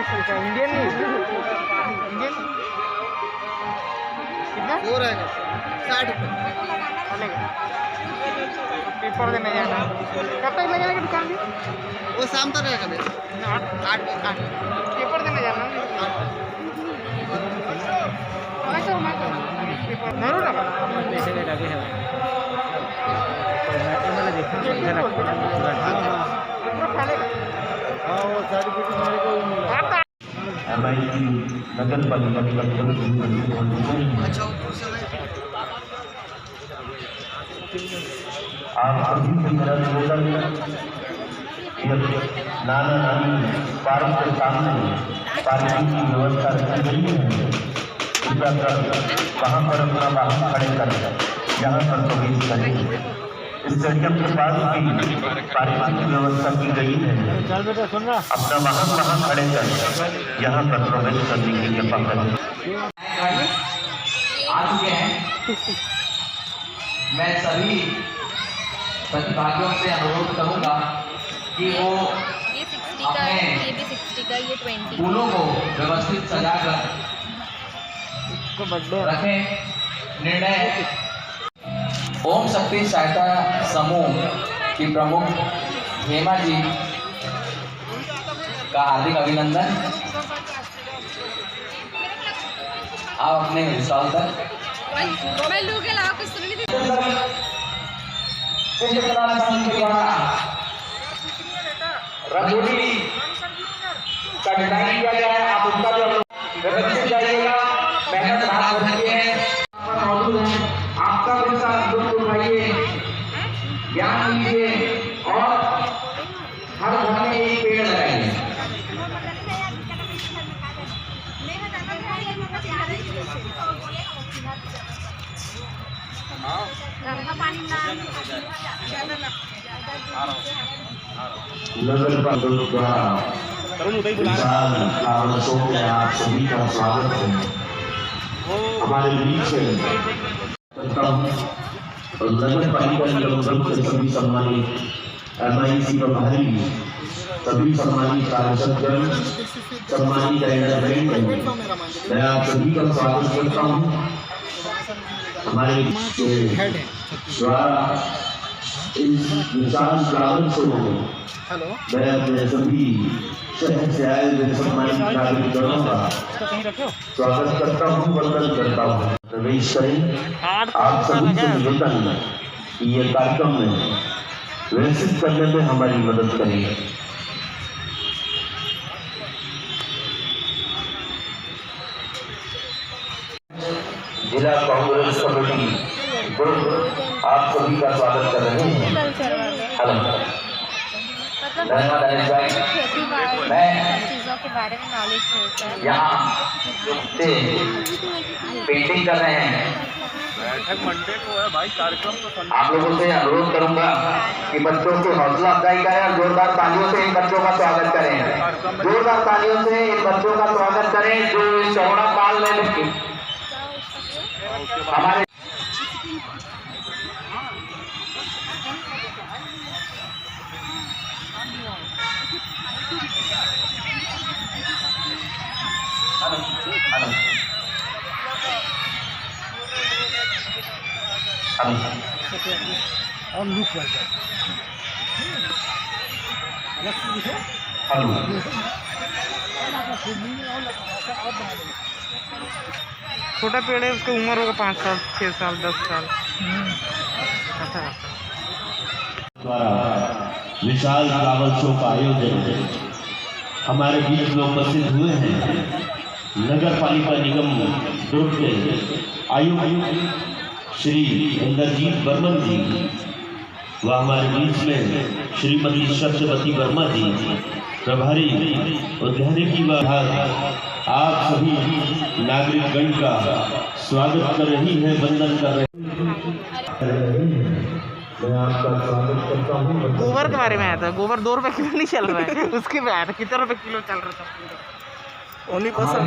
Indian नहीं, Indian कितना वो रहेगा 60 रुपये चलेगा। पेपर देने जाना कब तक लगेगा दुकान भी? वो शाम तक रहेगा भैया 8 बजे पेपर देने जाना जरूर नगर पालिका आप सभी से मेरा निवेदन है कि नाना नानी पार्क के सामने पार्किंग की व्यवस्था रखी गई है। कृपया कर वहाँ पर अपना वाहन खड़े कर यहाँ पर प्रवेश करें। स्टेडियम के पास भी पार्किंग की व्यवस्था की गई है। अपना वाहन वहाँ खड़े कर यहाँ पर प्रवेश करने की कृपा करें। आ चुके हैं। मैं सभी प्रतिभागियों से अनुरोध करूंगा कि वो ये 60 का है, ये भी 60 का, ये 20 फूलों को व्यवस्थित सजाकर रखें। निर्णय ओम शक्ति सहायता समूह की प्रमुख हेमा जी का हार्दिक अभिनंदन। आप अपने विशाल तक मैं लोग के अलावा कुछ सुन नहीं रंगोली का डिजाइन किया गया है। आप उनका भी व्यवस्थित जाइएगा। मेहनत रात भर की है, मौजूद है। आपका भी साथ दुख उठाइए, ज्ञान लीजिए और हर घर में एक पेड़ लगाइए। नगर पालिका आप सभी का स्वागत है। हमारे बीच नगर पालिका निगम के सभी सम्मानित MIC प्रभारी, सभी सम्मानित कार्यकर्ता, सम्मानित मैं आप सभी का स्वागत करता हूँ। हमारे द्वारा इस विशाल फ्लावर शो मैं अपने सभी शहर से आए हुए सम्मानित कार्यकर्ताओं का स्वागत करता हूँ, वंदन करता हूँ। प्रवेश करें। आप सभी से निवेदन है कि ये कार्यक्रम में व्यवस्थित करने में हमारी मदद करेंगे। जिला कांग्रेस कमेटी आप सभी का स्वागत कर रहे हैं। धन्यवाद अनिल भाई। मैं चीज़ों के बारे में नॉलेज मिलता है। यहाँ से पेंटिंग कर रहे हैं। बैठक मंडे को है भाई, कार्यक्रम तो आप लोगों से अनुरोध करूंगा कि बच्चों की हौसला अफजाई करें और जोरदार तालियों से इन बच्चों का स्वागत करें। जोरदार तालियों से इन बच्चों का स्वागत करें जो इस कोरोना काल में हमारे छोटा पेड़ है, उसकी उम्र होगा 5 साल 6 साल 10 साल। द्वारा विशाल फ्लावर शो का आयोजन हमारे बीच में उपस्थित हुए हैं। नगर पालिका निगम दुर्ग के आयुक्त श्री इंद्रजीत बर्मन जी व हमारे बीच में श्रीमती सत्यवती वर्मा जी, प्रभारी उद्यानिकी विभाग, आप सभी नागरिकगण का स्वागत कर रही है, वंदन कर रही है। मैं आपका स्वागत करता हूँ। गोबर के बारे में आया था। गोबर 2 रुपए किलो नहीं चल रहा है, उसके में आया था। कितने रुपए किलो चल रहा था? Only person.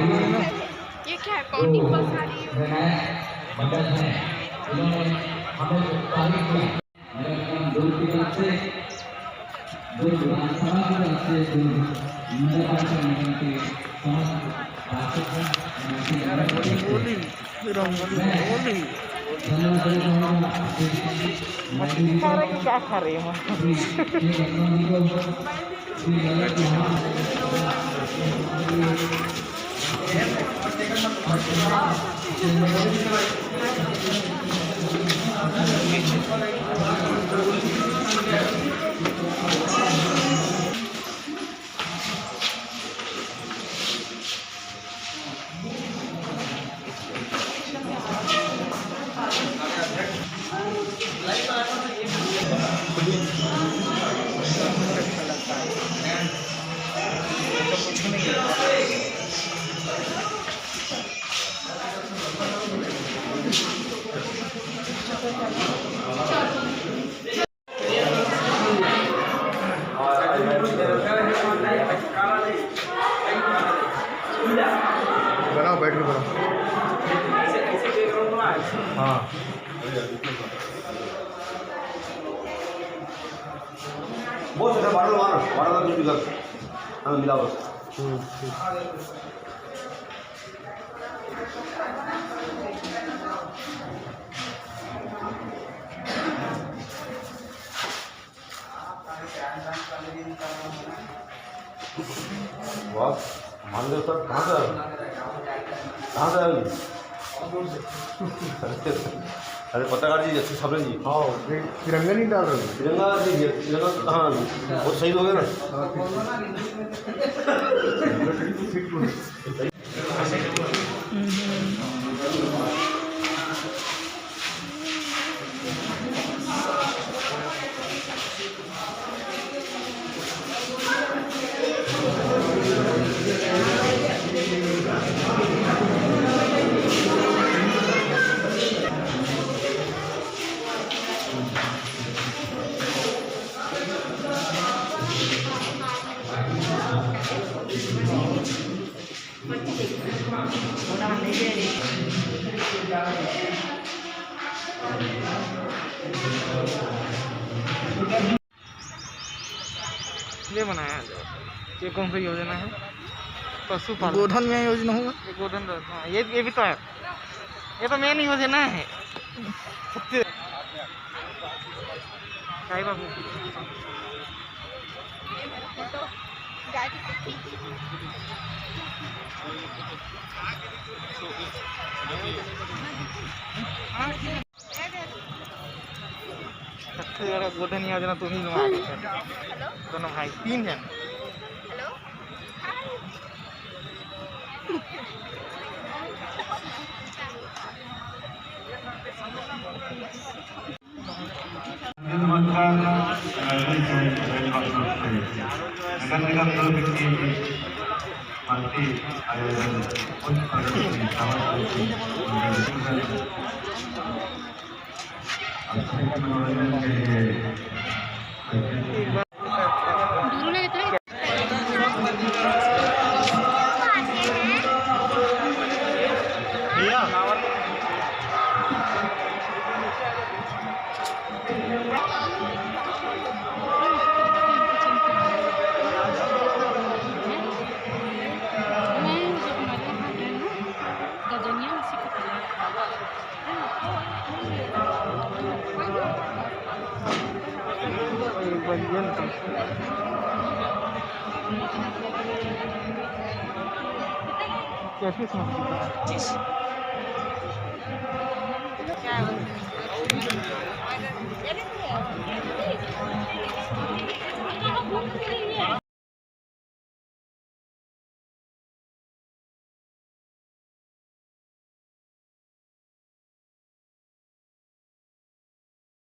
ये क्या है? काउंटिंग बस आ रही है। मछली खा रहे हैं क्या खा रहे हैं बनाओ बैठ के बनाओ। हाँ बहुत अच्छा बारह बारह बारह का कुछ कर हाँ मिला बस वाह महादेव सर कहाँ से आए अरे पत्रकार जी अच्छे छापे जी हाँ तिरंगा नहीं डाल रहे तिरंगा जी तिरंगा कहाँ बहुत सही हो गया ना ये बनाया है। ये कौन सी योजना है? पशुपालन गोधन में योजना होगा। ये गोधन हाँ, ये भी तो है। ये तो मेन योजना है। साई बाबू सबसे ज़्यादा गोधन योजना तुम ही लोग दोनों भाई 3 जन। कैसे समझ